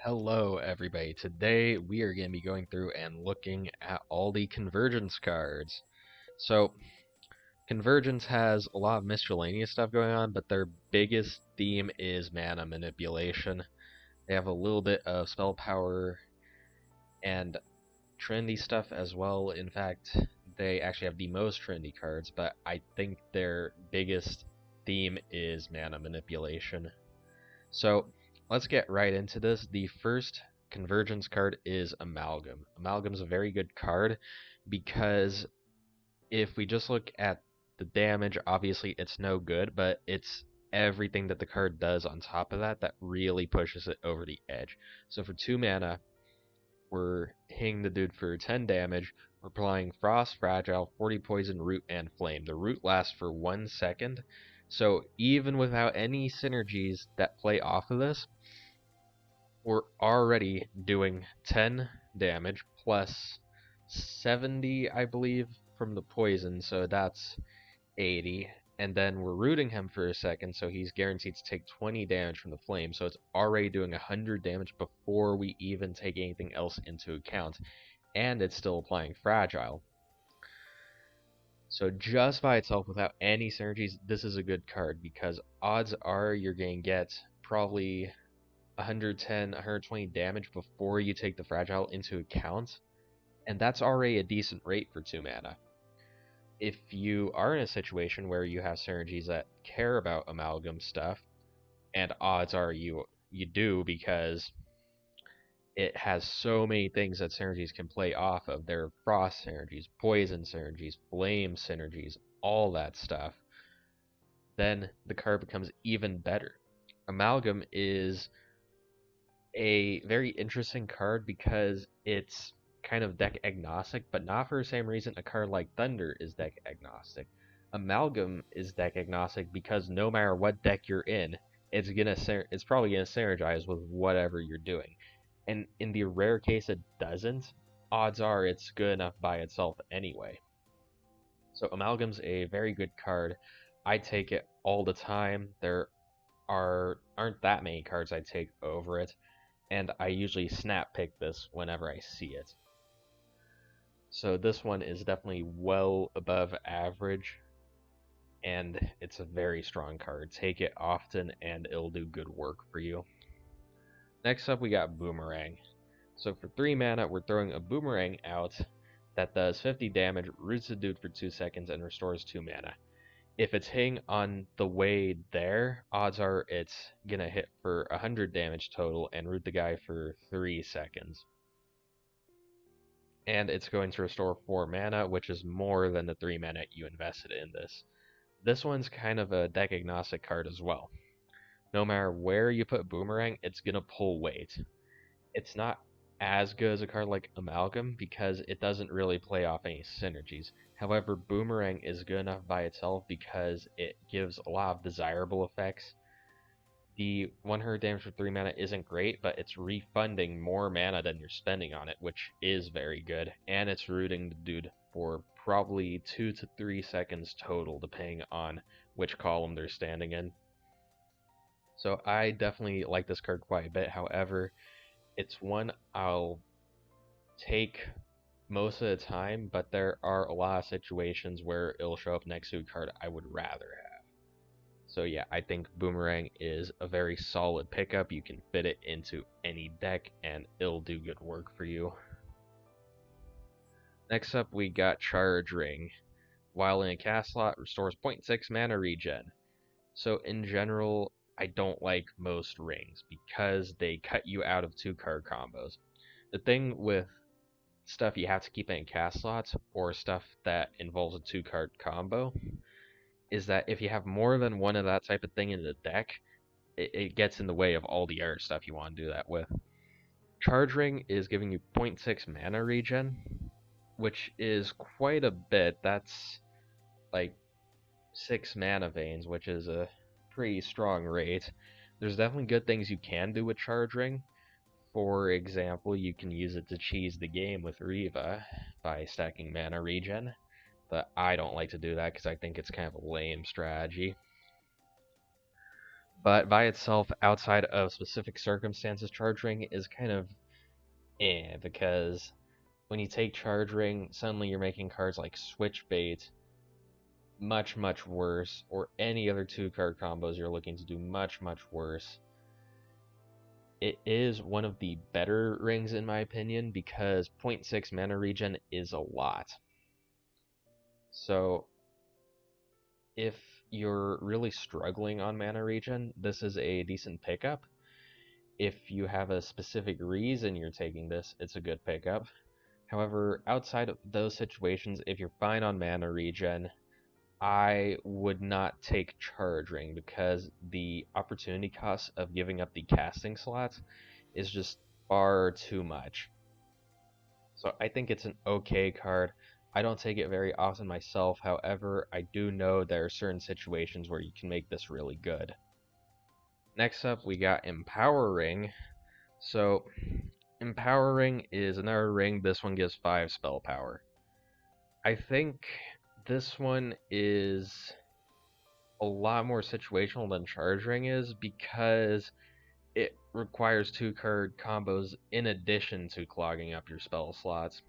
Hello, everybody. Today we are going to be going through and looking at all the Convergence cards. So, Convergence has a lot of miscellaneous stuff going on, but their biggest theme is mana manipulation. They have a little bit of spell power and Trinity stuff as well. In fact, they actually have the most Trinity cards, but I think their biggest theme is mana manipulation. So let's get right into this. The first Convergence card is Amalgam. Amalgam's a very good card because if we just look at the damage, obviously it's no good, but it's everything that the card does on top of that that really pushes it over the edge. So for 2 mana, we're hitting the dude for 10 damage. We're applying Frost, Fragile, 40 Poison, Root, and Flame. The Root lasts for 1 second, so even without any synergies that play off of this, we're already doing 10 damage plus 70, I believe, from the poison, so that's 80. And then we're rooting him for a second, so he's guaranteed to take 20 damage from the flame, so it's already doing 100 damage before we even take anything else into account. And it's still applying Fragile. So just by itself, without any synergies, this is a good card, because odds are you're going to get probably 110, 120 damage before you take the Fragile into account, and that's already a decent rate for 2 mana. If you are in a situation where you have synergies that care about Amalgam stuff, and odds are you do, because it has so many things that synergies can play off of. There are Frost synergies, Poison synergies, Flame synergies, all that stuff. Then the card becomes even better. Amalgam is a very interesting card because it's kind of deck agnostic, but not for the same reason a card like Thunder is deck agnostic. Amalgam is deck agnostic because no matter what deck you're in, it's probably gonna synergize with whatever you're doing. And in the rare case it doesn't, odds are it's good enough by itself anyway. So Amalgam's a very good card. I take it all the time. There aren't that many cards I take over it, and I usually snap pick this whenever I see it. So this one is definitely well above average, and it's a very strong card. Take it often and it'll do good work for you. Next up we got Boomerang. So for 3 mana we're throwing a Boomerang out that does 50 damage, roots a dude for 2 seconds, and restores 2 mana. If it's hitting on the way there, odds are it's gonna hit for 100 damage total and root the guy for 3 seconds. And it's going to restore 4 mana, which is more than the 3 mana you invested in this. This one's kind of a deck agnostic card as well. No matter where you put Boomerang, it's gonna pull weight. It's not as good as a card like Amalgam because it doesn't really play off any synergies. However, Boomerang is good enough by itself because it gives a lot of desirable effects. The 100 damage for 3 mana isn't great, but it's refunding more mana than you're spending on it, which is very good, and it's rooting the dude for probably 2 to 3 seconds total, depending on which column they're standing in. So I definitely like this card quite a bit. However, it's one I'll take most of the time, but there are a lot of situations where it'll show up next to a card I would rather have. So yeah, I think Boomerang is a very solid pickup. You can fit it into any deck and it'll do good work for you. Next up we got Charge Ring. While in a cast slot, restores 0.6 mana regen. So in general, I don't like most rings because they cut you out of 2 card combos. The thing with stuff you have to keep in cast slots or stuff that involves a 2 card combo is that if you have more than one of that type of thing in the deck, it gets in the way of all the other stuff you want to do that with. Charge Ring is giving you 0.6 mana regen, which is quite a bit. That's like 6 mana veins, which is a pretty strong rate. There's definitely good things you can do with Charge Ring. For example, you can use it to cheese the game with Riva by stacking mana regen, but I don't like to do that because I think it's kind of a lame strategy. But by itself, outside of specific circumstances, Charge Ring is kind of because when you take Charge Ring, suddenly you're making cards like Switch Bait much, much worse, or any other 2-card combos you're looking to do much, much worse. It is one of the better rings in my opinion because 0.6 mana regen is a lot. So if you're really struggling on mana regen, this is a decent pickup. If you have a specific reason you're taking this, it's a good pickup. However, outside of those situations, if you're fine on mana regen, I would not take Charge Ring because the opportunity cost of giving up the casting slots is just far too much. So I think it's an okay card. I don't take it very often myself, however, I do know there are certain situations where you can make this really good. Next up, we got Empowering. So, Empowering is another ring. This one gives 5 spell power. I think this one is a lot more situational than Charge Ring is because it requires 2-card combos in addition to clogging up your spell slots.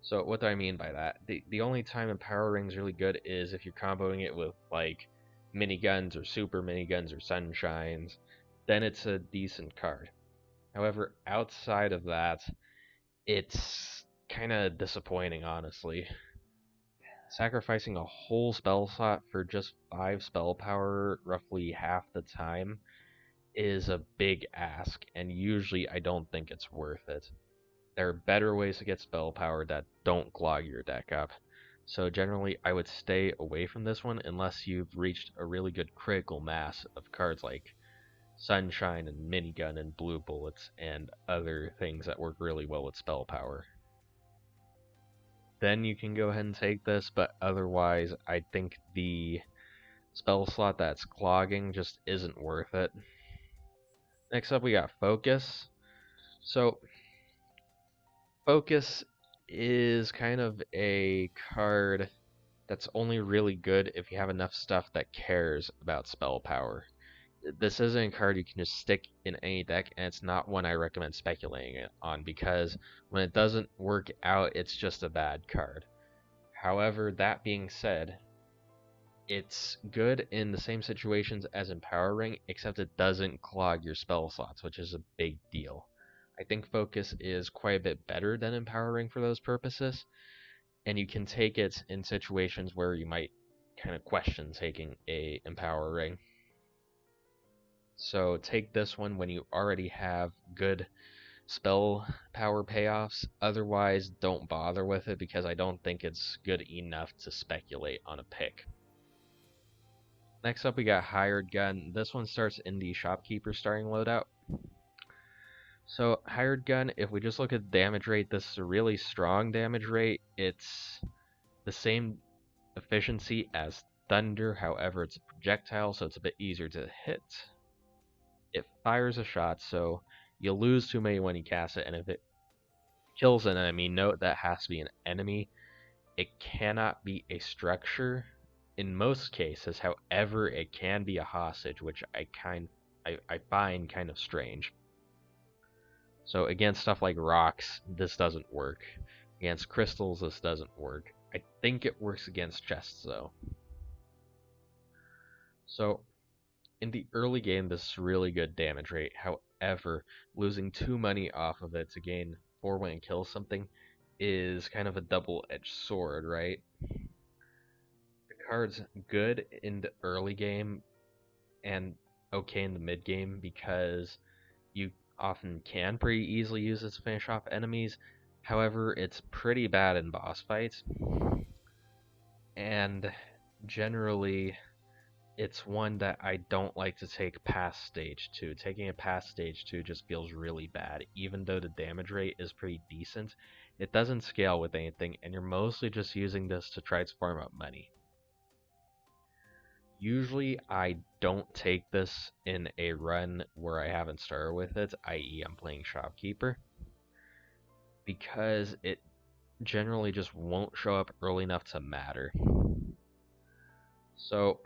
So what do I mean by that? The only time Empower Ring's really good is if you're comboing it with like miniguns or super miniguns or sunshines, then it's a decent card. However, outside of that, it's kind of disappointing, honestly. Sacrificing a whole spell slot for just 5 spell power roughly half the time is a big ask, and usually I don't think it's worth it. There are better ways to get spell power that don't clog your deck up. So generally, I would stay away from this one unless you've reached a really good critical mass of cards like Sunshine and Minigun and Blue Bullets and other things that work really well with spell power. Then you can go ahead and take this, but otherwise, I think the spell slot that's clogging just isn't worth it. Next up, we got Focus. So Focus is kind of a card that's only really good if you have enough stuff that cares about spell power. This isn't a card you can just stick in any deck, and it's not one I recommend speculating it on because when it doesn't work out, it's just a bad card. However, that being said, it's good in the same situations as Empowering, except it doesn't clog your spell slots, which is a big deal. I think Focus is quite a bit better than Empowering for those purposes, and you can take it in situations where you might kind of question taking a Empowering. So take this one when you already have good spell power payoffs. Otherwise, don't bother with it because I don't think it's good enough to speculate on a pick. Next up, we got Hired Gun. This one starts in the Shopkeeper starting loadout. So, Hired Gun, if we just look at damage rate, this is a really strong damage rate. It's the same efficiency as Thunder, however, it's a projectile, so it's a bit easier to hit. It fires a shot, so you lose too many when you cast it, and if it kills an enemy, note that has to be an enemy. It cannot be a structure in most cases, however, it can be a hostage, which I find kind of strange. So against stuff like rocks, this doesn't work. Against crystals, this doesn't work. I think it works against chests, though. So in the early game, this is really good damage rate. However, losing 2 money off of it to gain 4 when it kills something is kind of a double-edged sword, right? The card's good in the early game and okay in the mid game because you often can pretty easily use it to finish off enemies. However, it's pretty bad in boss fights, and generally it's one that I don't like to take past stage 2. Taking it past stage 2 just feels really bad. Even though the damage rate is pretty decent, it doesn't scale with anything, and you're mostly just using this to try to farm up money. Usually I don't take this in a run where I haven't started with it, i.e. I'm playing Shopkeeper, because it generally just won't show up early enough to matter. So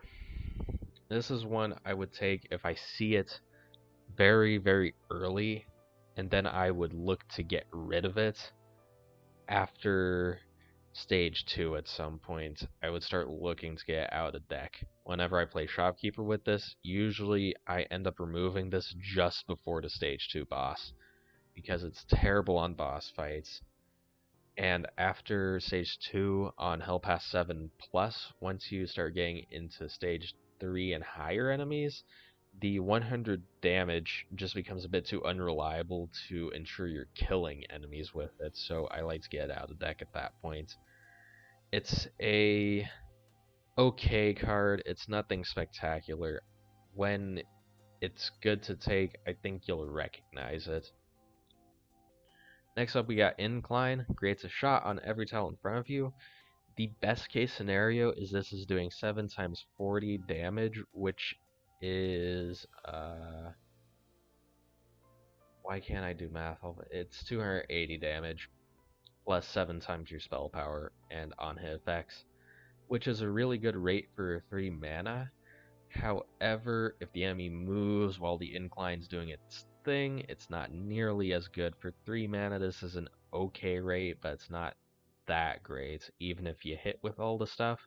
This is one I would take if I see it very, very early, and then I would look to get rid of it after stage 2 at some point. I would start looking to get out of the deck. Whenever I play Shopkeeper with this, usually I end up removing this just before the stage 2 boss because it's terrible on boss fights. And after stage 2 on Hell Pass 7 Plus, once you start getting into stage 3 and higher enemies, the 100 damage just becomes a bit too unreliable to ensure you're killing enemies with it, so I like to get it out of the deck at that point. It's a okay card, it's nothing spectacular. When it's good to take, I think you'll recognize it. Next up, we got Incline. Creates a shot on every tile in front of you. The best case scenario is this is doing 7 times 40 damage, which is why can't I do math? It's 280 damage plus 7 times your spell power and on hit effects, which is a really good rate for 3 mana. However, if the enemy moves while the incline's doing its thing, it's not nearly as good. For 3 mana, this is an okay rate, but it's not that great, even if you hit with all the stuff.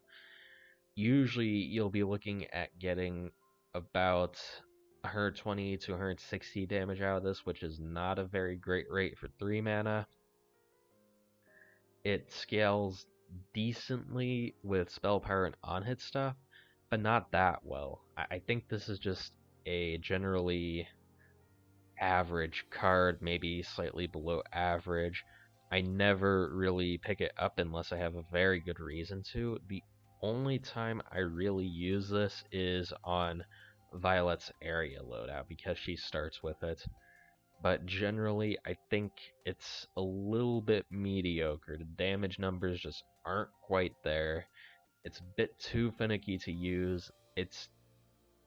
Usually, you'll be looking at getting about 120 to 160 damage out of this, which is not a very great rate for 3 mana. It scales decently with spell power and on-hit stuff, but not that well. I think this is just a generally average card, maybe slightly below average. I never really pick it up unless I have a very good reason to. The only time I really use this is on Violet's area loadout because she starts with it. But generally, I think it's a little bit mediocre. The damage numbers just aren't quite there. It's a bit too finicky to use. It's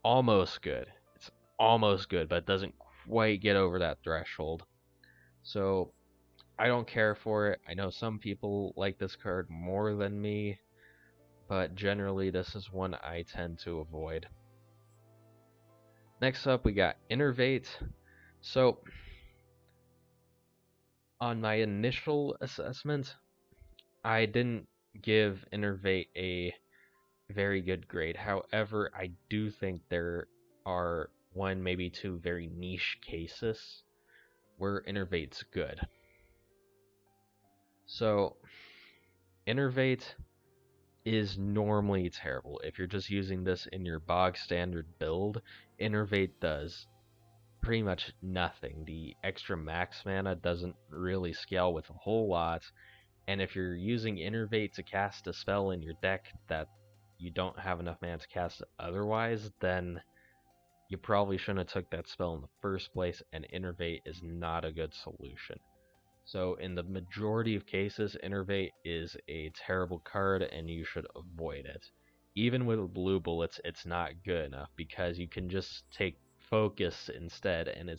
almost good. It's almost good, but it doesn't quite get over that threshold. So I don't care for it. I know some people like this card more than me, but generally this is one I tend to avoid. Next up, we got Innervate. So on my initial assessment, I didn't give Innervate a very good grade. However, I do think there are one, maybe two very niche cases where Innervate's good. So, Innervate is normally terrible. If you're just using this in your bog standard build, Innervate does pretty much nothing. The extra max mana doesn't really scale with a whole lot, and if you're using Innervate to cast a spell in your deck that you don't have enough mana to cast it otherwise, then you probably shouldn't have took that spell in the first place, and Innervate is not a good solution. So in the majority of cases, Innervate is a terrible card and you should avoid it. Even with blue bullets, it's not good enough because you can just take focus instead, and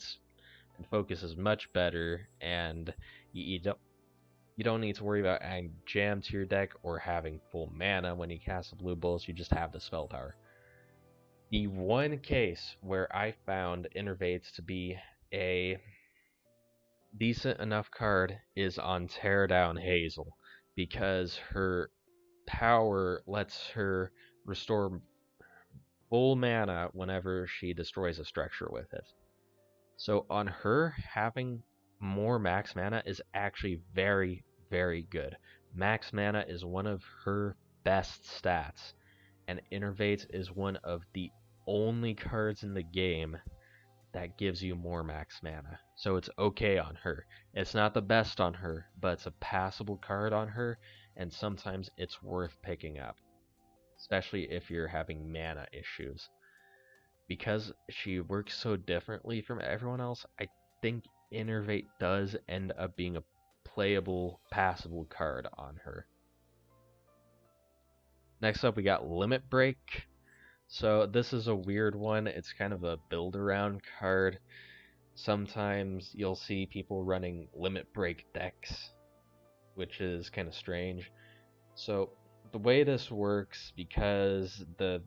focus is much better, and you don't need to worry about adding jam to your deck or having full mana when you cast the blue bullets. You just have the spell power. The one case where I found Innervates to be a decent enough card is on Tear Down Hazel, because her power lets her restore full mana whenever she destroys a structure with it. So on her, having more max mana is actually very, very good. Max mana is one of her best stats, and Innervate is one of the only cards in the game that gives you more max mana. So it's okay on her. It's not the best on her, but it's a passable card on her, and sometimes it's worth picking up, especially if you're having mana issues. Because she works so differently from everyone else, I think Innervate does end up being a playable, passable card on her. Next up, we got Limit Break. So this is a weird one. It's kind of a build around card. Sometimes you'll see people running Limit Break decks, which is kind of strange. So the way this works, because the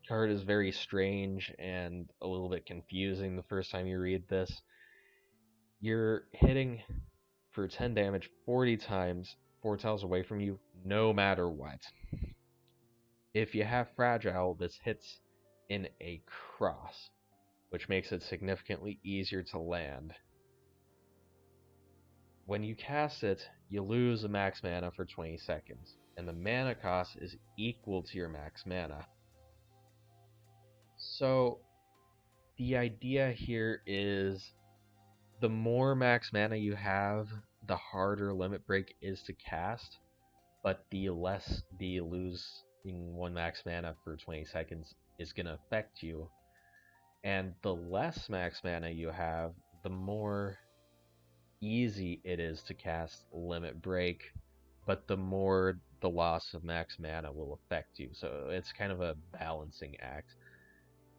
Card is very strange and a little bit confusing the first time you read this. You're hitting for 10 damage 40 times 4 tiles away from you, no matter what. If you have Fragile, this hits in a cross, which makes it significantly easier to land. When you cast it, you lose a max mana for 20 seconds, and the mana cost is equal to your max mana. So, the idea here is the more max mana you have, the harder Limit Break is to cast, but the less the losing 1 max mana for 20 seconds is going to affect you. And the less max mana you have, the more easy it is to cast Limit Break, but the more the loss of max mana will affect you. So it's kind of a balancing act.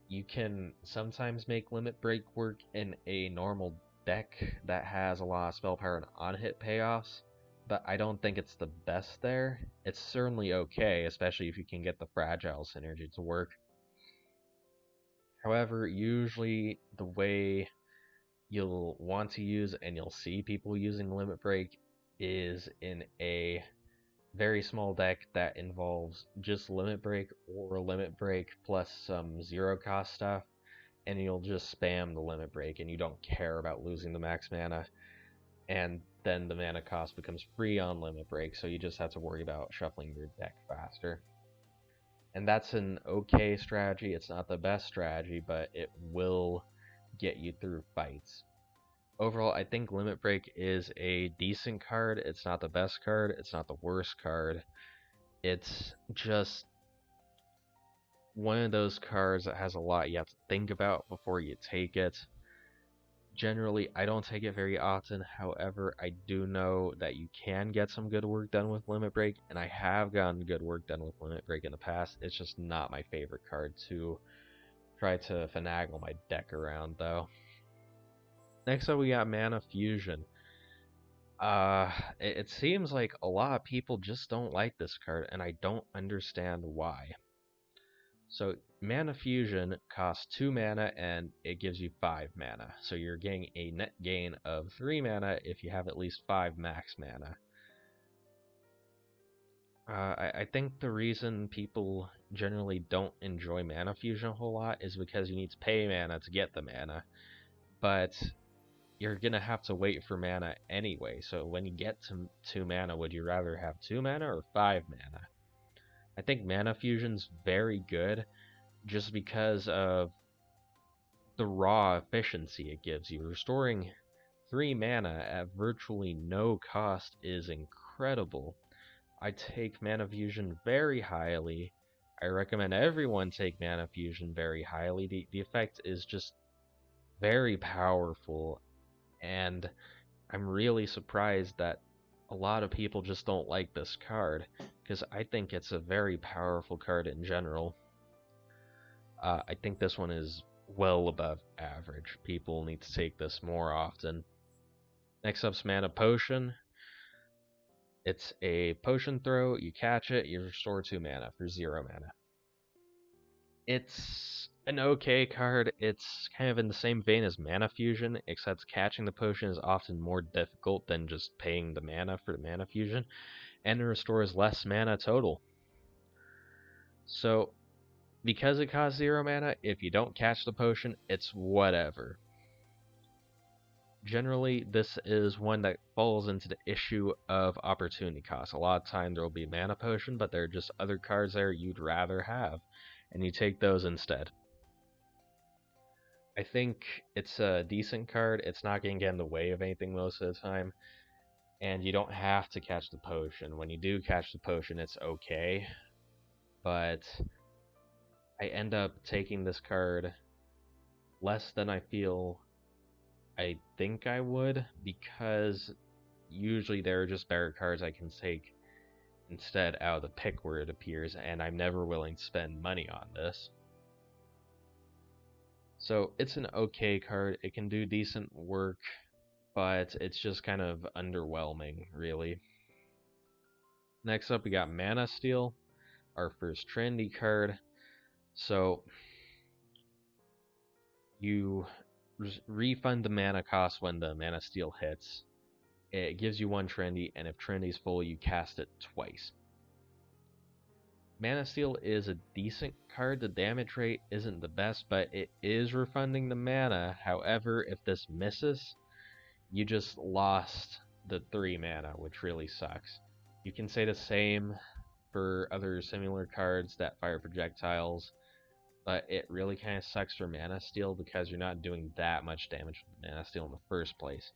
You can sometimes make Limit Break work in a normal deck that has a lot of spell power and on-hit payoffs, but I don't think it's the best there. It's certainly okay, especially if you can get the Fragile synergy to work. However, usually the way you'll want to use, and you'll see people using Limit Break, is in a very small deck that involves just Limit Break or Limit Break plus some zero cost stuff, and you'll just spam the Limit Break and you don't care about losing the max mana, and then the mana cost becomes free on Limit Break, so you just have to worry about shuffling your deck faster. And that's an okay strategy. It's not the best strategy, but it will get you through fights. Overall, I think Limit Break is a decent card. It's not the best card. It's not the worst card. It's just one of those cards that has a lot you have to think about before you take it. Generally, I don't take it very often. However, I do know that you can get some good work done with Limit Break, and I have gotten good work done with Limit Break in the past. It's just not my favorite card to try to finagle my deck around, though. Next up, we got Mana Fusion. It seems like a lot of people just don't like this card, and I don't understand why. So, Mana Fusion costs 2 mana and it gives you 5 mana. So you're getting a net gain of 3 mana if you have at least 5 max mana. I think the reason people generally don't enjoy Mana Fusion a whole lot is because you need to pay mana to get the mana. But you're going to have to wait for mana anyway. So when you get to 2 mana, would you rather have 2 mana or 5 mana? I think Mana Fusion's very good just because of the raw efficiency it gives you. Restoring 3 mana at virtually no cost is incredible. I take Mana Fusion very highly. I recommend everyone take Mana Fusion very highly. The effect is just very powerful, and I'm really surprised that a lot of people just don't like this card, because I think it's a very powerful card in general. I think this one is well above average. People need to take this more often. Next up's Mana Potion. It's a potion throw, you catch it, you restore 2 mana for 0 mana. It's an okay card. It's kind of in the same vein as Mana Fusion, except catching the potion is often more difficult than just paying the mana for the Mana Fusion, and it restores less mana total. So, because it costs 0 mana, if you don't catch the potion, it's whatever. Generally, this is one that falls into the issue of opportunity cost. A lot of time there will be Mana Potion, but there are just other cards there you'd rather have, and you take those instead. I think it's a decent card. It's not going to get in the way of anything most of the time, and you don't have to catch the potion. When you do catch the potion, it's okay, but I end up taking this card less than I feel I think I would, because usually there are just better cards I can take instead out of the pick where it appears, and I'm never willing to spend money on this. So it's an okay card. It can do decent work, but it's just kind of underwhelming, really. Next up, we got Mana Steal, our first Trinity card. So you refund the mana cost when the mana steal hits. It gives you one Trinity, and if Trinity's full, you cast it twice. Mana Steal is a decent card. The damage rate isn't the best, but it is refunding the mana. However, if this misses, you just lost the 3 mana, which really sucks. You can say the same for other similar cards that fire projectiles, but it really kind of sucks for Mana Steal because you're not doing that much damage with Mana Steal in the first place.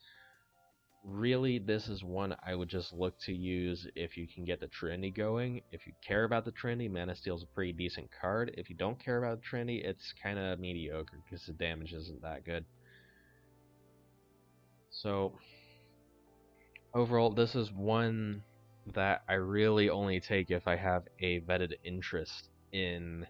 Really, this is one I would just look to use if you can get the Trinity going. If you care about the Trinity, Mana Steal is a pretty decent card. If you don't care about the Trinity, it's kind of mediocre because the damage isn't that good. So, overall, this is one that I really only take if I have a vetted interest in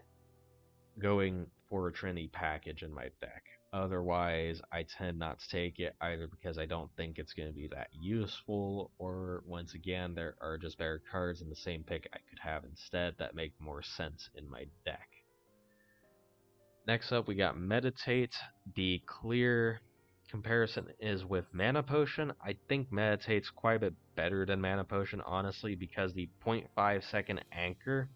going for a Trinity package in my deck. Otherwise, I tend not to take it either because I don't think it's going to be that useful, or once again, there are just better cards in the same pick I could have instead that make more sense in my deck. Next up, we got Meditate. The clear comparison is with Mana Potion. I think Meditate's quite a bit better than Mana Potion, honestly, because the 0.5 second anchor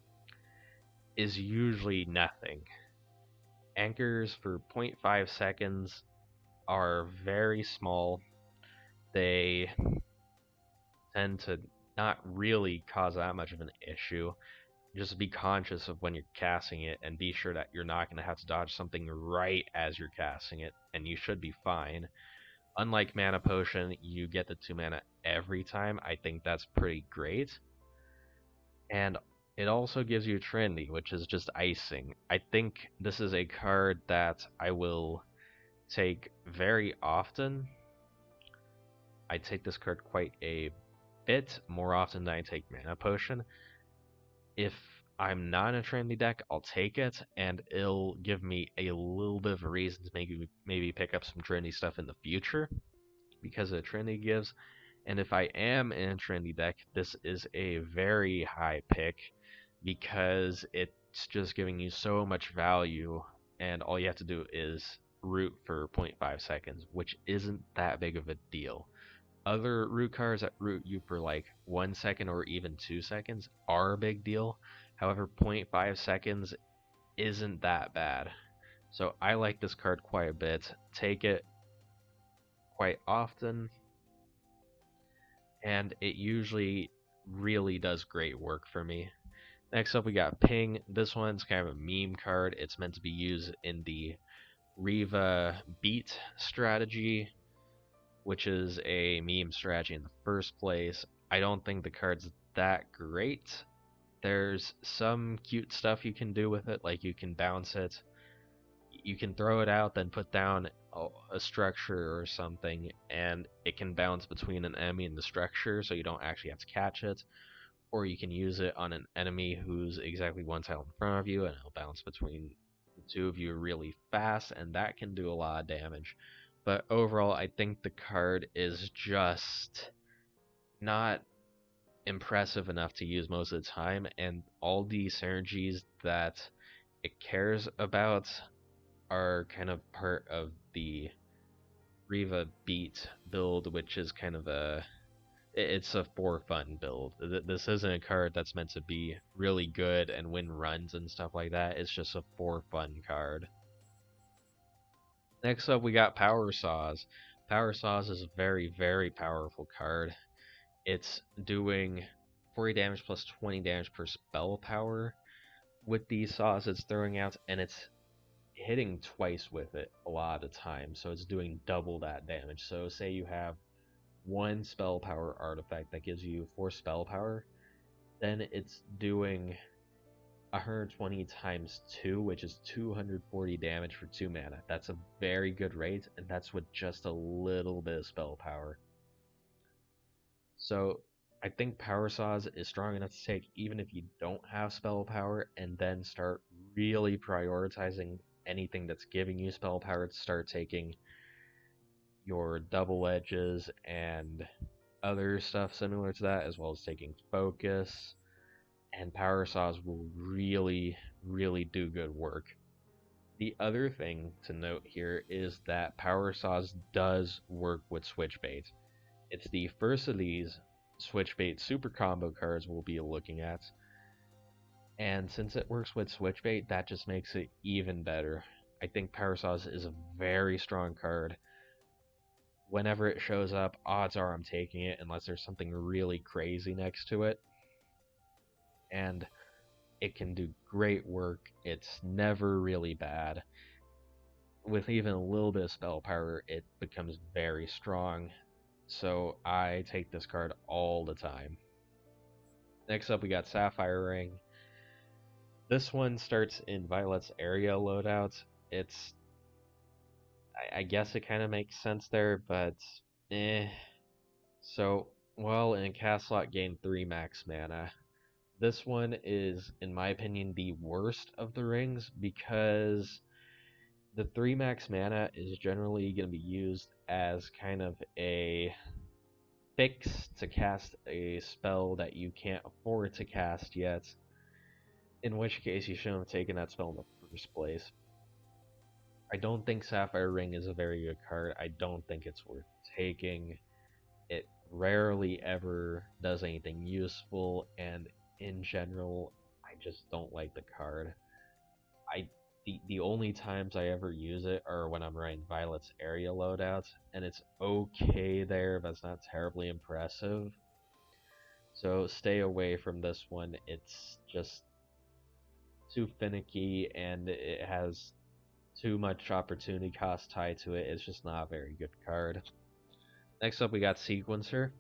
is usually nothing. Anchors for 0.5 seconds are very small. They tend to not really cause that much of an issue. Just be conscious of when you're casting it and be sure that you're not going to have to dodge something right as you're casting it, and you should be fine. Unlike Mana Potion, you get the 2 mana every time. I think that's pretty great. And it also gives you Trinity, which is just icing. I think this is a card that I will take very often. I take this card quite a bit more often than I take Mana Potion. If I'm not in a Trinity deck, I'll take it, and it'll give me a little bit of a reason to maybe pick up some Trinity stuff in the future because of the Trinity gives. And if I am in a Trinity deck, this is a very high pick because it's just giving you so much value, and all you have to do is root for 0.5 seconds, which isn't that big of a deal. Other root cards that root you for like 1 second or even 2 seconds are a big deal. However, 0.5 seconds isn't that bad. So I like this card quite a bit. Take it quite often, and it usually really does great work for me. Next up, we got Ping. This one's kind of a meme card. It's meant to be used in the Riva beat strategy, which is a meme strategy in the first place. I don't think the card's that great. There's some cute stuff you can do with it, like you can bounce it, you can throw it out, then put down a structure or something, and it can bounce between an enemy and the structure, so you don't actually have to catch it. Or you can use it on an enemy who's exactly one tile in front of you, and it'll bounce between the two of you really fast, and that can do a lot of damage. But overall, I think the card is just not impressive enough to use most of the time, and all the synergies that it cares about are kind of part of the Riva beat build, which is kind of it's a for fun build. This isn't a card that's meant to be really good and win runs and stuff like that. It's just a for fun card. Next up, we got Power Saws. Power Saws is a very, very powerful card. It's doing 40 damage plus 20 damage per spell power with these saws it's throwing out, and it's hitting twice with it a lot of the time, so it's doing double that damage. So say you have one spell power artifact that gives you 4 spell power, then it's doing 120 times 2, which is 240 damage for 2 mana. That's a very good rate, and that's with just a little bit of spell power. So I think Power Saws is strong enough to take even if you don't have spell power, and then start really prioritizing anything that's giving you spell power to start taking your double edges and other stuff similar to that, as well as taking focus. and power saws will really, really do good work. The other thing to note here is that power saws does work with switch bait. It's the first of these switch bait super combo cards we'll be looking at, and since it works with switch bait, that just makes it even better. I think power saws is a very strong card. Whenever it shows up, odds are I'm taking it unless there's something really crazy next to it. And it can do great work. It's never really bad. With even a little bit of spell power, it becomes very strong. So I take this card all the time. Next up, we got Sapphire Ring. This one starts in Violet's area loadout. I guess it kind of makes sense there, but eh. So, well, in a cast slot, gain 3 max mana. This one is, in my opinion, the worst of the rings because the 3 max mana is generally going to be used as kind of a fix to cast a spell that you can't afford to cast yet, in which case you shouldn't have taken that spell in the first place. I don't think Sapphire Ring is a very good card. I don't think it's worth taking. It rarely ever does anything useful, and in general, I just don't like the card. The only times I ever use it are when I'm running Violet's area loadout, and it's okay there, but it's not terribly impressive. So stay away from this one. It's just too finicky, and it has too much opportunity cost tied to it. It's just not a very good card. Next up, we got Sequencer.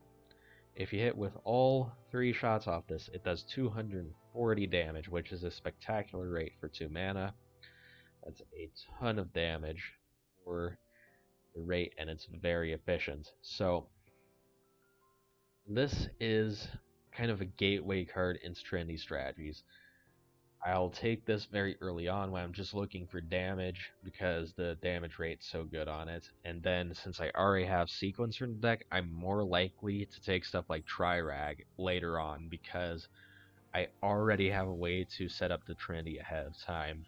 If you hit with all 3 shots off this, it does 240 damage, which is a spectacular rate for 2 mana. That's a ton of damage for the rate, and it's very efficient. So, this is kind of a gateway card into Trinity strategies. I'll take this very early on when I'm just looking for damage because the damage rate's so good on it. And then since I already have Sequencer in the deck, I'm more likely to take stuff like Tri-Rag later on because I already have a way to set up the Trinity ahead of time.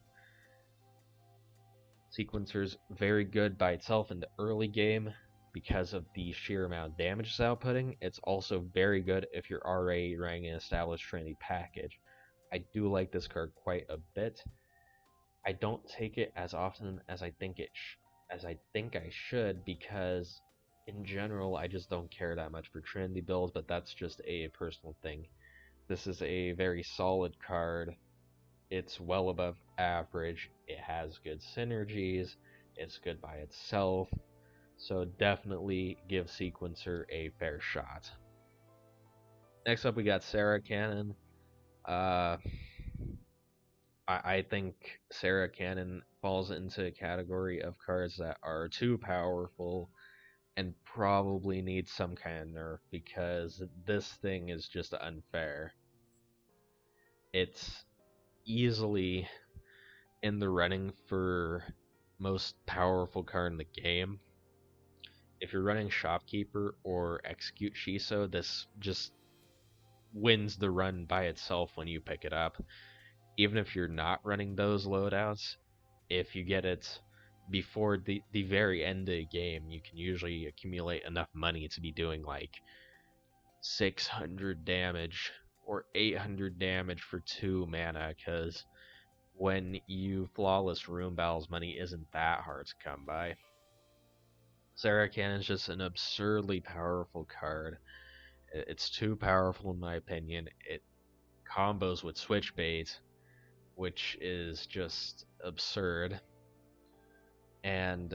Sequencer's very good by itself in the early game because of the sheer amount of damage it's outputting. It's also very good if you're already running an established Trinity package. I do like this card quite a bit. I don't take it as often as I think I should because in general I just don't care that much for Trinity builds, but that's just a personal thing. This is a very solid card. It's well above average. It has good synergies. It's good by itself. So definitely give Sequencer a fair shot. Next up we got Sarah Cannon. I think Sarah Cannon falls into a category of cards that are too powerful and probably need some kind of nerf because this thing is just unfair. It's easily in the running for most powerful card in the game. If you're running Shopkeeper or Execute Shiso, this just wins the run by itself when you pick it up. Even if you're not running those loadouts, if you get it before the very end of the game, you can usually accumulate enough money to be doing like 600 damage or 800 damage for 2 mana, because when you flawless Rune Battles, money isn't that hard to come by. Sarah Cannon's just an absurdly powerful card. It's too powerful in my opinion. It combos with Switch Bait, which is just absurd. And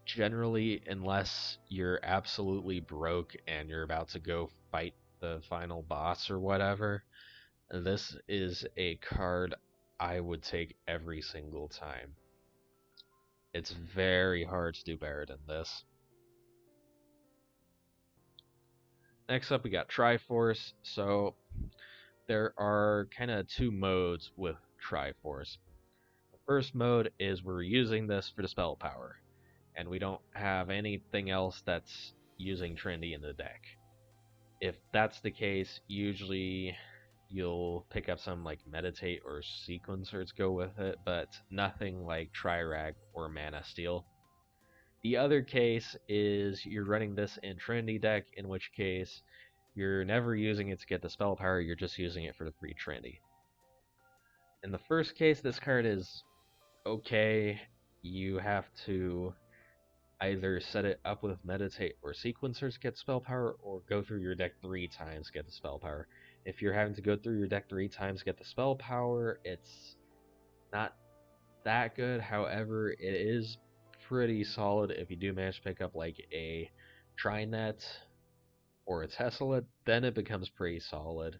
generally, unless you're absolutely broke and you're about to go fight the final boss or whatever, this is a card I would take every single time. It's very hard to do better than this. Next up, we got Triforce. So there are kind of 2 modes with Triforce. The first mode is we're using this for the spell power, and we don't have anything else that's using Trinity in the deck. If that's the case, usually you'll pick up some like Meditate or Sequencer to go with it, but nothing like Trirag or Mana Steal. The other case is you're running this in Trinity deck, in which case you're never using it to get the spell power, you're just using it for the free Trinity. In the first case, this card is okay. You have to either set it up with Meditate or Sequencers to get spell power, or go through your deck 3 times to get the spell power. If you're having to go through your deck 3 times to get the spell power, it's not that good. However, it is pretty solid if you do manage to pick up like a Trinet or a Tesla, then it becomes pretty solid.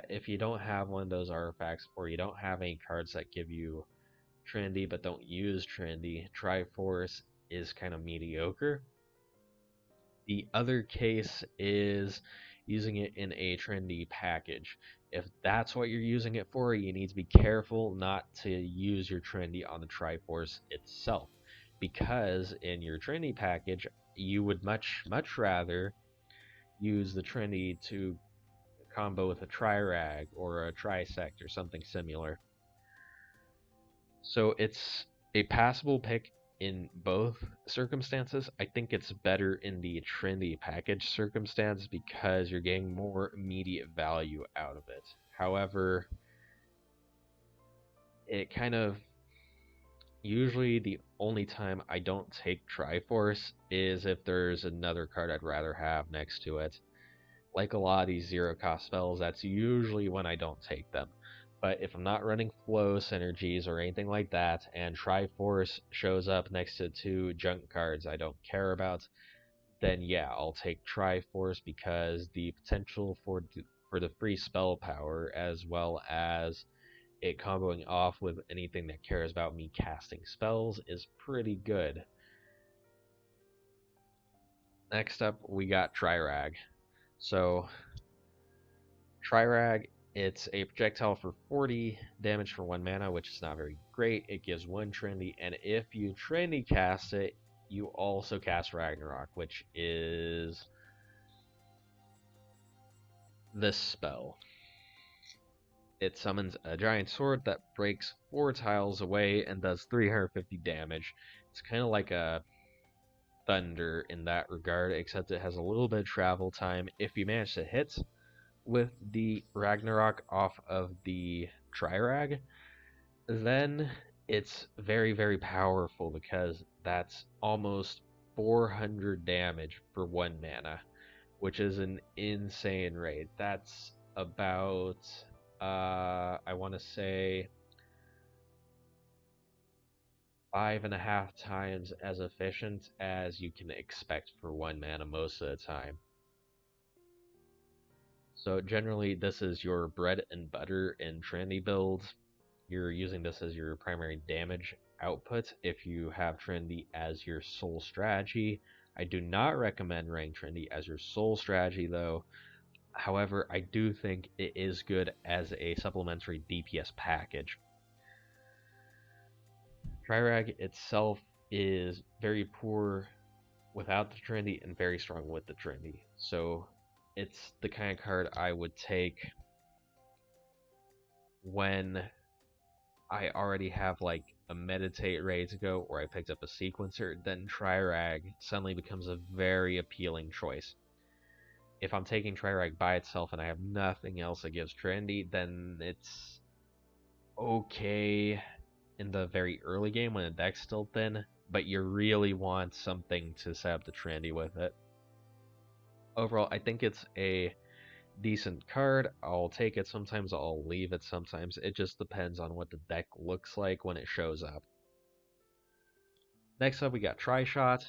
If you don't have one of those artifacts, or you don't have any cards that give you Trinity but don't use Trinity, Triforce is kind of mediocre. The other case is using it in a Trinity package. If that's what you're using it for, you need to be careful not to use your Trinity on the Triforce itself, because in your Trinity package, you would much rather use the Trinity to combo with a Trirag or a Trisect or something similar. So it's a passable pick in both circumstances. I think it's better in the Trinity package circumstance because you're getting more immediate value out of it. However, it kind of usually the only time I don't take Triforce is if there's another card I'd rather have next to it. Like a lot of these zero cost spells, that's usually when I don't take them. But if I'm not running flow synergies or anything like that, and Triforce shows up next to 2 junk cards I don't care about, then yeah, I'll take Triforce, because the potential for the free spell power, as well as it comboing off with anything that cares about me casting spells, is pretty good. Next up, we got Trirag. So, Trirag, it's a projectile for 40 damage for 1 mana, which is not very great. It gives 1 Trinity, and if you Trinity cast it, you also cast Ragnarok, which is this spell. It summons a giant sword that breaks 4 tiles away and does 350 damage. It's kind of like a Thunder in that regard, except it has a little bit of travel time. If you manage to hit with the Ragnarok off of the Trirag, then it's very powerful, because that's almost 400 damage for 1 mana, which is an insane rate. That's about, I want to say, 5.5 times as efficient as you can expect for 1 mana most of the time. So generally, this is your bread and butter in Trinity builds. You're using this as your primary damage output if you have Trinity as your sole strategy. I do not recommend running Trinity as your sole strategy, though. However, I do think it is good as a supplementary DPS package. Trirag itself is very poor without the Trinity and very strong with the Trinity. So it's the kind of card I would take when I already have like a Meditate ready to go, or I picked up a Sequencer. Then Trirag suddenly becomes a very appealing choice. If I'm taking Trirag by itself and I have nothing else that gives Trinity, then it's okay in the very early game when the deck's still thin, but you really want something to set up the Trinity with it. Overall, I think it's a decent card. I'll take it sometimes, I'll leave it sometimes. It just depends on what the deck looks like when it shows up. Next up, we got Tryshots.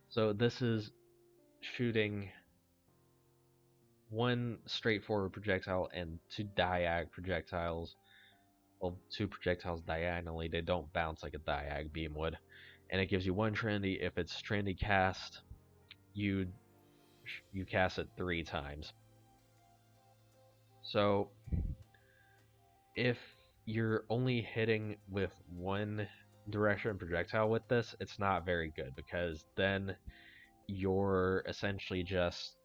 So this is shooting 1 straightforward projectile and 2 diag projectiles. Well, 2 projectiles diagonally, they don't bounce like a diag beam would. And it gives you 1 Trinity. If it's Trinity cast, you cast it 3 times. So if you're only hitting with 1 direction projectile with this, it's not very good, because then you're essentially just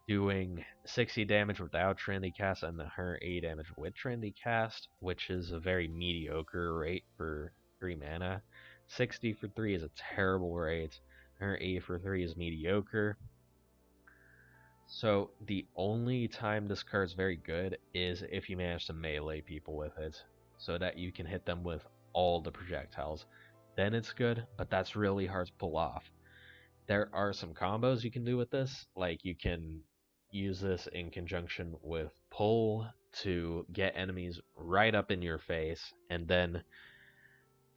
doing 60 damage without Trinity cast and 180 damage with Trinity cast, which is a very mediocre rate for 3 mana. 60 for 3 is a terrible rate. 180 for 3 is mediocre. So the only time this card's very good is if you manage to melee people with it, so that you can hit them with all the projectiles. Then it's good, but that's really hard to pull off. There are some combos you can do with this, like you can use this in conjunction with pull to get enemies right up in your face, and then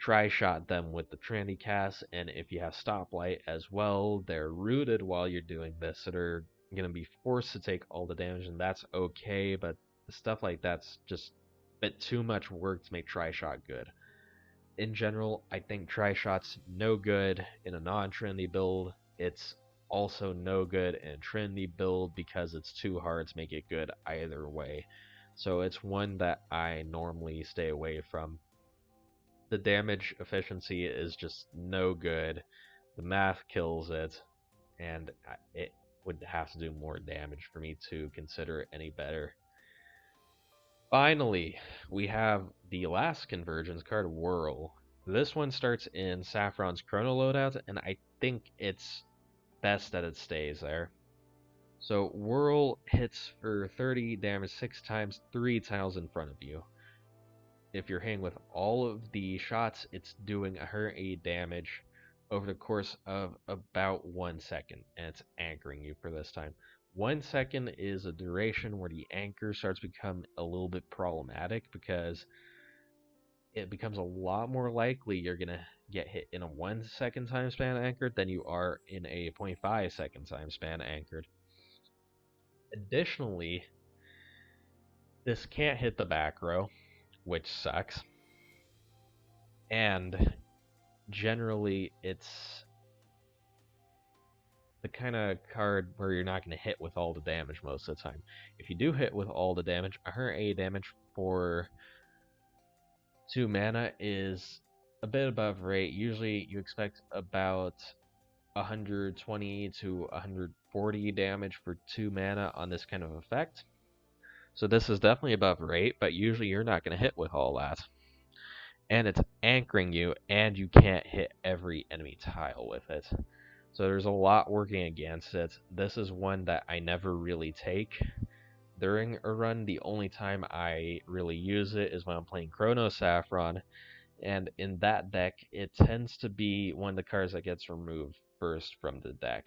Tryshots them with the Trinity cast, and if you have stoplight as well, they're rooted while you're doing this, so they're gonna be forced to take all the damage, and that's okay, but stuff like that's just a bit too much work to make Tryshot good. In general, I think Tryshots no good in a non-Trinity build. It's also no good in a Trinity build because it's too hard to make it good either way. So it's one that I normally stay away from. The damage efficiency is just no good. The math kills it, and it would have to do more damage for me to consider it any better. Finally, we have the last Convergence card, Whirl. This one starts in Saffron's Chrono loadout, and I think it's best that it stays there. So Whirl hits for 30 damage 6 times, 3 tiles in front of you. If you're hitting with all of the shots, it's doing 108 damage over the course of about 1 second, and it's anchoring you for this time. 1 second is a duration where the anchor starts to become a little bit problematic because it becomes a lot more likely you're going to get hit in a 1 second time span anchored than you are in a 0.5 second time span anchored. Additionally, this can't hit the back row, which sucks. And generally, it's the kind of card where you're not going to hit with all the damage most of the time. If you do hit with all the damage, 180 damage for 2 mana is a bit above rate. Usually you expect about 120 to 140 damage for 2 mana on this kind of effect. So this is definitely above rate, but usually you're not going to hit with all that. And it's anchoring you, and you can't hit every enemy tile with it. So there's a lot working against it. This is one that I never really take during a run. The only time I really use it is when I'm playing Chrono Saffron, and in that deck, it tends to be one of the cards that gets removed first from the deck.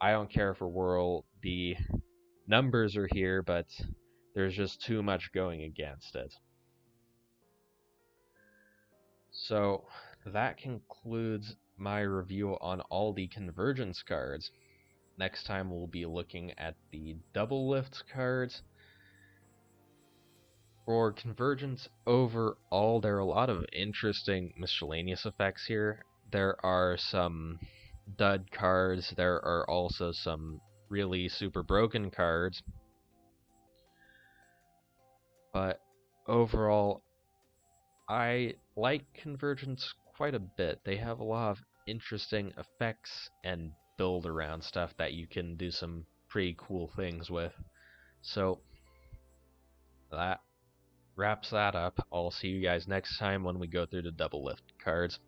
I don't care for Whirl. The numbers are here, but there's just too much going against it. So that concludes my review on all the Convergence cards. Next time we'll be looking at the Double Lift cards. For Convergence overall, there are a lot of interesting miscellaneous effects here. There are some dud cards, there are also some really super broken cards. But overall, I like Convergence quite a bit. They have a lot of interesting effects and build around stuff that you can do some pretty cool things with. So that wraps that up. I'll see you guys next time when we go through the double lift cards.